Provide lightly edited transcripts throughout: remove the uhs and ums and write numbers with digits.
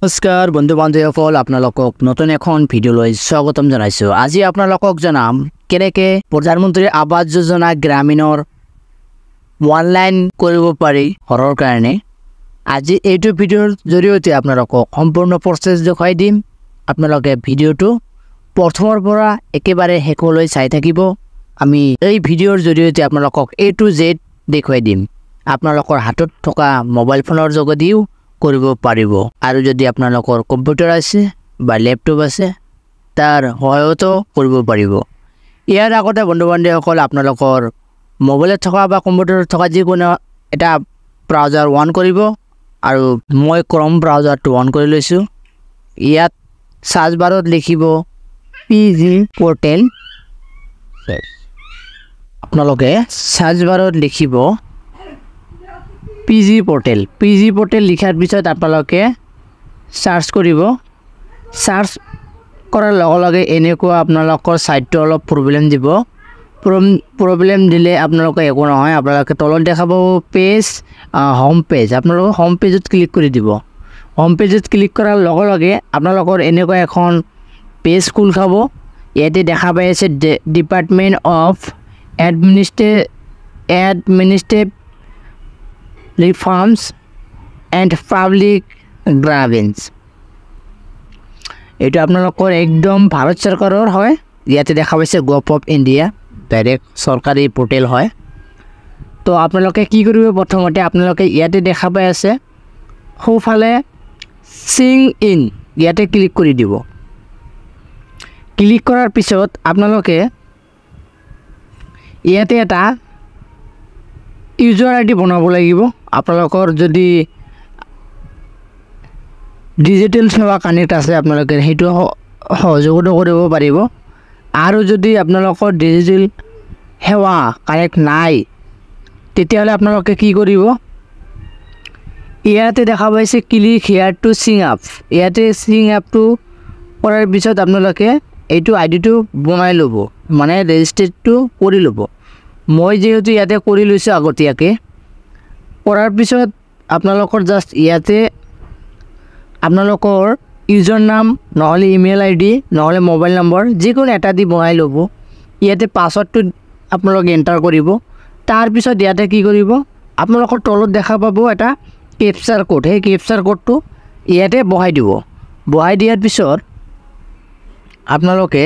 নমস্কাৰ বন্ধু বান্ধৱীসকল, আপোনালোকক নতুন এখন ভিডিঅ'লৈ স্বাগতম জনাইছোঁ। আজি আপোনালোকক জনাম কেনেকৈ প্ৰধানমন্ত্ৰী আৱাস যোজনা গ্ৰামীণৰ অনলাইন কৰিব পাৰি ঘৰৰ কাৰণে। আজি এইটো ভিডিঅ'ৰ জৰিয়তে আপোনালোকক সম্পূৰ্ণ প্ৰচেছ দেখুৱাই দিম। আপোনালোকে ভিডিঅ'টো প্ৰথমৰ পৰা একেবাৰে শেষলৈ চাই থাকিব। আমি এই ভিডিঅ'ৰ জৰিয়তে আপোনালোকক A to Z দেখুৱাই দিম। আপোনালোকৰ হাতত থকা মোবাইল ফোনৰ যোগেদিও কৰিব পাৰিব, আৰু যদি আপোনালোকৰ কম্পিউটাৰ আছে বা ল্যাপটপ আছে তাৰ সহায়তো কৰিব পাৰিব। ইয়াৰ আগতে বন্ধু বান্ধৱীসকল, আপোনালোকৰ মোবাইলত থকা বা কম্পিউটাৰত থকা যিকোনো এটা ব্ৰাউজাৰ অন কৰিব, আৰু মই ক্ৰম ব্ৰাউজাৰটো অন কৰি লৈছোঁ। ইয়াত সাৰ্চ বাৰত লিখিব PG পৰ্টেল। আপোনালোকে সাৰ্চ বাৰত লিখিব PG পৰ্টেল। PG পৰ্টেল লিখাৰ পিছত আপোনালোকে সাৰ্চ কৰিব। সাৰ্চ কৰাৰ লগে লগে এনেকুৱা আপোনালোকৰ সাইটটো অলপ প্ৰব্লেম দিব। প্ৰব্লেম দিলে আপোনালোকে একো নহয়, আপোনালোকে তলত দেখাব পেজ, হোম পেজ। আপোনালোকে হোম পেজত ক্লিক কৰি দিব। হোম পেজত ক্লিক কৰাৰ লগে লগে আপোনালোকৰ এনেকুৱা এখন পেজ খোল খাব। ইয়াতে দেখা পাই আছে department of administrative reforms and public grievance. এটা আপোনালোকৰ একদম ভাৰত চৰকাৰৰ হয়। ইয়াতে দেখা পাইছে গভ অফ ইণ্ডিয়া, ডাইৰেক্ট চৰকাৰী পৰ্টেল হয়। তো আপোনালোকে কি কৰিব, প্ৰথমতে আপোনালোকে ইয়াতে দেখা পাই আছে সোঁফালে সিং ইন, ইয়াতে ক্লিক কৰি দিব। ক্লিক কৰাৰ পিছত আপোনালোকে ইয়াতে এটা ইউজাৰ ID বনাব লাগিব। আপোনালোকৰ যদি ডিজিটেল সেৱা কানেক্ট আছে আপোনালোকে সেইটো সহযোগিতা কৰিব পাৰিব, আৰু যদি আপোনালোকৰ ডিজিটেল সেৱা কানেক্ট নাই তেতিয়াহ'লে আপোনালোকে কি কৰিব, ইয়াতে দেখা পাইছে ক্লিক হিয়াৰ টু সিং আপ। ইয়াতে সিং আপটো কৰাৰ পিছত আপোনালোকে এইটো আইডিটো বনাই ল'ব, মানে ৰেজিষ্টাৰটো কৰি ল'ব। মই যেহেতু ইয়াতে কৰি লৈছোঁ আগতীয়াকৈ। কৰাৰ পিছত আপোনালোকৰ জাষ্ট ইয়াতে আপোনালোকৰ ইউজাৰ নাম নহ'লে ইমেইল ID নহ'লে মোবাইল নম্বৰ যিকোনো এটা দি বনাই ল'ব। ইয়াতে পাছৱৰ্ডটো আপোনালোকে এণ্টাৰ কৰিব। তাৰপিছত ইয়াতে কি কৰিব, আপোনালোকৰ তলত দেখা পাব এটা কেপচাৰ কোড। সেই কেপচাৰ কোডটো ইয়াতে বহাই দিব। বহাই দিয়াৰ পিছত আপোনালোকে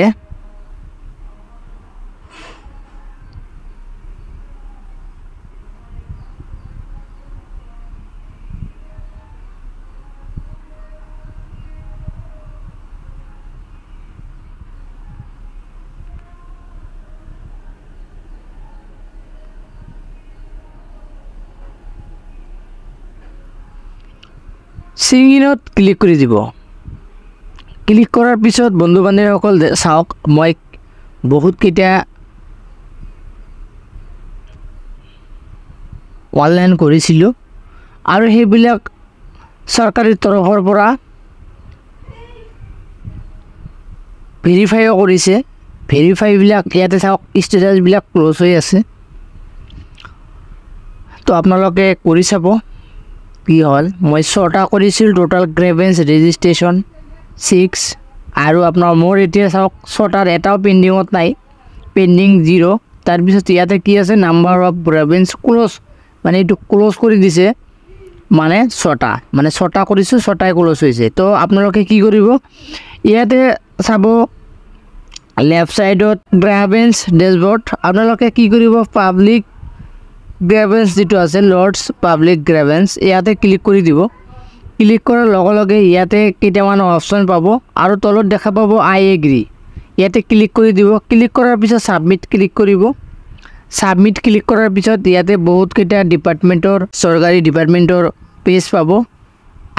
সিং ইনত ক্লিক কৰি দিব। ক্লিক কৰাৰ পিছত বন্ধু বান্ধৱীসকল চাওক, মই বহুতকেইটা অনলাইন কৰিছিলোঁ, আৰু সেইবিলাক চৰকাৰী তৰফৰ পৰা ভেৰিফাইও কৰিছে। ভেৰিফাইবিলাক ইয়াতে চাওক, ষ্টেটাছবিলাক ক্ল'জ হৈ আছে। তো আপোনালোকে কৰি চাব কি হ'ল। মই 6টা কৰিছিলোঁ, টোটাল গ্ৰেভেন্স ৰেজিষ্ট্ৰেশ্যন 6, আৰু আপোনাৰ মোৰ এতিয়া চাওক 6টাৰ এটাও পেণ্ডিঙত নাই, পেণ্ডিং 0। তাৰপিছত ইয়াতে কি আছে, নাম্বাৰ অফ গ্ৰেভেন্স ক্ল'জ, মানে এইটো ক্ল'জ কৰি দিছে, মানে 6টা, মানে 6টা কৰিছোঁ, 6টাই ক্ল'জ হৈছে। তো আপোনালোকে কি কৰিব, ইয়াতে চাব লেফ্ট ছাইডত গ্ৰেভেন্স ডেছবৰ্ড। আপোনালোকে কি কৰিব, পাব্লিক গ্ৰেভেন্স যিটো আছে, লৰ্ডছ পাব্লিক গ্ৰেভেন্স, ইয়াতে ক্লিক কৰি দিব। ক্লিক কৰাৰ লগে লগে ইয়াতে কেইটামান অপশ্যন পাব, আৰু তলত দেখা পাব আই এগ্ৰি। ইয়াতে ক্লিক কৰি দিব। ক্লিক কৰাৰ পিছত ছাবমিট ক্লিক কৰিব। ছাবমিট ক্লিক কৰাৰ পিছত ইয়াতে বহুতকেইটা ডিপাৰ্টমেণ্টৰ, চৰকাৰী ডিপাৰ্টমেণ্টৰ পেজ পাব,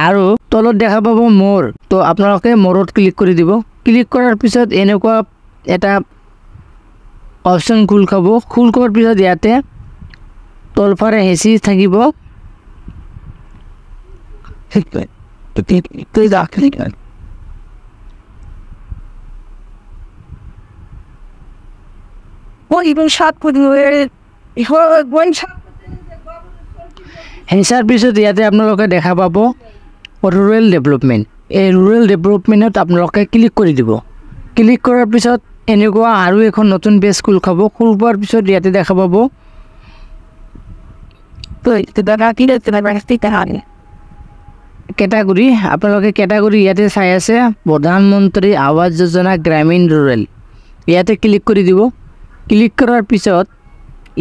আৰু তলত দেখা পাব মোৰ। তো আপোনালোকে মোৰত ক্লিক কৰি দিব। ক্লিক কৰাৰ পিছত এনেকুৱা এটা অপশ্যন খোল খাব। খোল খোৱাৰ পিছত ইয়াতে তলফাৰে হেঁচি থাকিব হেঁচাৰ পিছত ইয়াতে আপোনালোকে দেখা পাব ৰুৰেল ডেভেলপমেণ্ট। এই ৰুৰেল ডেভেলপমেণ্টত আপোনালোকে ক্লিক কৰি দিব। ক্লিক কৰাৰ পিছত এনেকুৱা আৰু এখন নতুন পেজ খোল খাব। খোল খোৱাৰ পিছত ইয়াতে দেখা পাব কেটাগৰী। আপোনালোকে কেটাগৰী ইয়াতে চাই আছে প্ৰধানমন্ত্ৰী আৱাস যোজনা গ্ৰামীণ ৰুৰেল, ইয়াতে ক্লিক কৰি দিব। ক্লিক কৰাৰ পিছত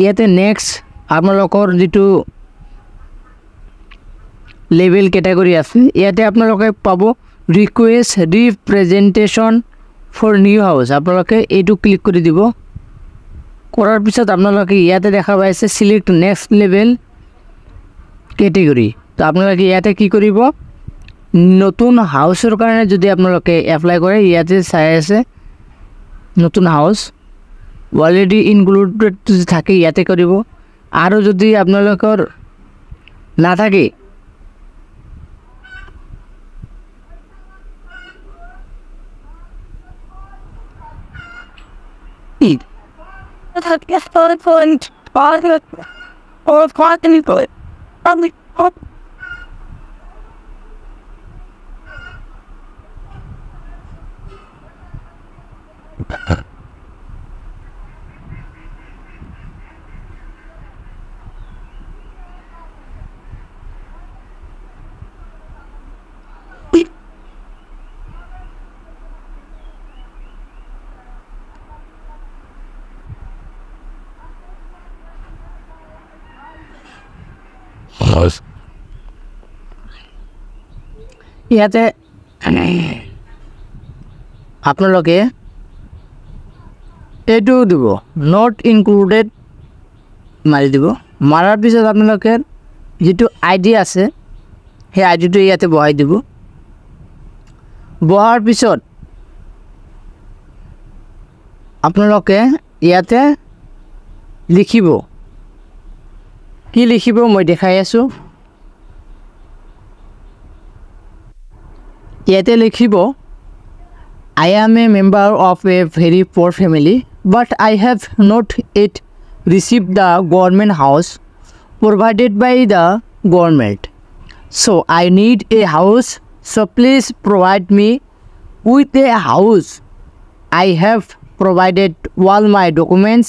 ইয়াতে নেক্সট আপোনালোকৰ যিটো লেভেল কেটাগৰী আছে ইয়াতে আপোনালোকে পাব request representation for new house. আপোনালোকে এইটো ক্লিক কৰি দিব। কৰাৰ পিছত আপোনালোকে ইয়াতে দেখা পাইছে চিলেক্ট নেক্সট লেভেল কেটেগৰী। তো আপোনালোকে ইয়াতে কি কৰিব, নতুন হাউচৰ কাৰণে যদি আপোনালোকে এপ্লাই কৰে ইয়াতে চাই আছে নতুন হাউচ অলৰেডি ইনক্লুডেড যদি থাকে ইয়াতে কৰিব। আৰু যদি আপোনালোকৰ নাথাকে ইয়াতে আপোনালোকে এইটো দিব নট ইনক্লুডেড মাৰি দিব। মাৰাৰ পিছত আপোনালোকে যিটো আইডি আছে সেই আইডিটো ইয়াতে বহাই দিব। বহাৰ পিছত আপোনালোকে ইয়াতে লিখিব, কি লিখিব মই দেখাই আছোঁ। ইয়াতে লিখিব I am a member of a very poor family but I have not yet received the government house provided by the government, so I need a house, so please provide me with a house. I have provided all my documents.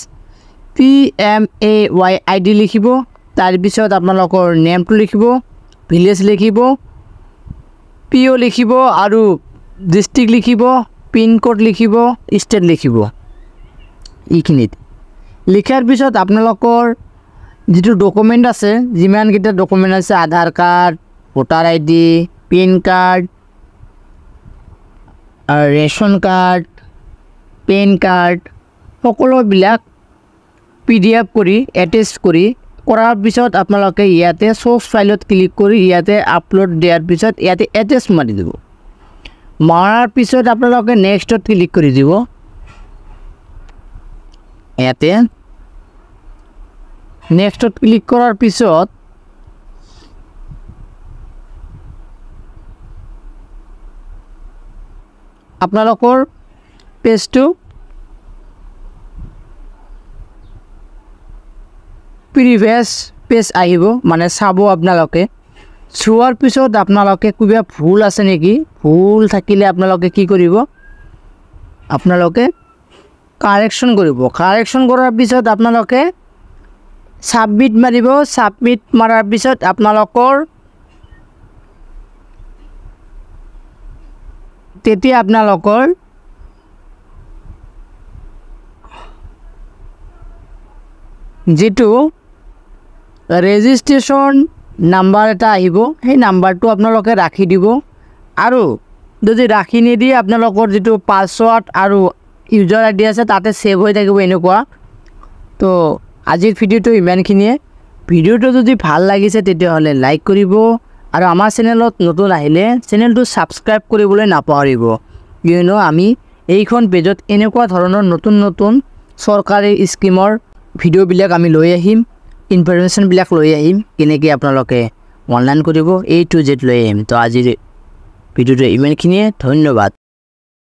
PMAY ID লিখিব। তাৰপিছত আপোনালোকৰ নেমটো লিখিব, village লিখিব, PO লিখিব আৰু district লিখিব, pincode লিখিব, state লিখিব। এইখিনিত লিখাৰ পিছত আপোনালোকৰ যিটো ডকুমেণ্ট আছে, যিমানকেইটা ডকুমেণ্ট আছে Aadhaar card, voter ID, PAN card, ration card, PAN card সকলোবিলাক PDF কৰি এটেচ কৰি কৰাৰ পিছত আপোনালোকে ইয়াতে সোৰ্স ফাইলত ক্লিক কৰি ইয়াতে আপলোড দিয়াৰ পিছত ইয়াতে এটেচ মাৰি দিব। মাৰাৰ পিছত আপোনালোকে নেক্সটত ক্লিক কৰি দিব। ইয়াতে নেক্সটত ক্লিক কৰাৰ পিছত আপোনালোকৰ পেজটো প্ৰিভিয়াছ পেজ আহিব, মানে চাব আপোনালোকে। চোৱাৰ পিছত আপোনালোকে কিবা ভুল আছে নেকি, ভুল থাকিলে আপোনালোকে কি কৰিব, আপোনালোকে কাৰেকশ্যন কৰিব। কাৰেকশ্যন কৰাৰ পিছত আপোনালোকে ছাবমিট মাৰিব। ছাবমিট মাৰাৰ পিছত আপোনালোকৰ তেতিয়া আপোনালোকৰ যিটো ৰেজিষ্ট্ৰেশ্যন নাম্বাৰ এটা আহিব, সেই নাম্বাৰটো আপোনালোকে ৰাখি দিব। আৰু যদি ৰাখি নিদিয়ে আপোনালোকৰ যিটো পাছৱৰ্ড আৰু ইউজাৰ ID আছে তাতে ছেভ হৈ থাকিব এনেকুৱা। তো আজিৰ ভিডিঅ'টো ইমানখিনিয়ে। ভিডিঅ'টো যদি ভাল লাগিছে তেতিয়াহ'লে লাইক কৰিব আৰু আমাৰ চেনেলত নতুন আহিলে চেনেলটো ছাবস্ক্ৰাইব কৰিবলৈ নাপাহৰিব, কিয়নো আমি এইখন পেজত এনেকুৱা ধৰণৰ নতুন নতুন চৰকাৰী স্কিমৰ ভিডিঅ'বিলাক আমি লৈ আহিম, ইনফৰমেশ্যনবিলাক লৈ আহিম, কেনেকৈ আপোনালোকে অনলাইন কৰিব A to Z লৈ আহিম। তো আজিৰ ভিডিঅ'টো ইমানখিনিয়ে, ধন্যবাদ।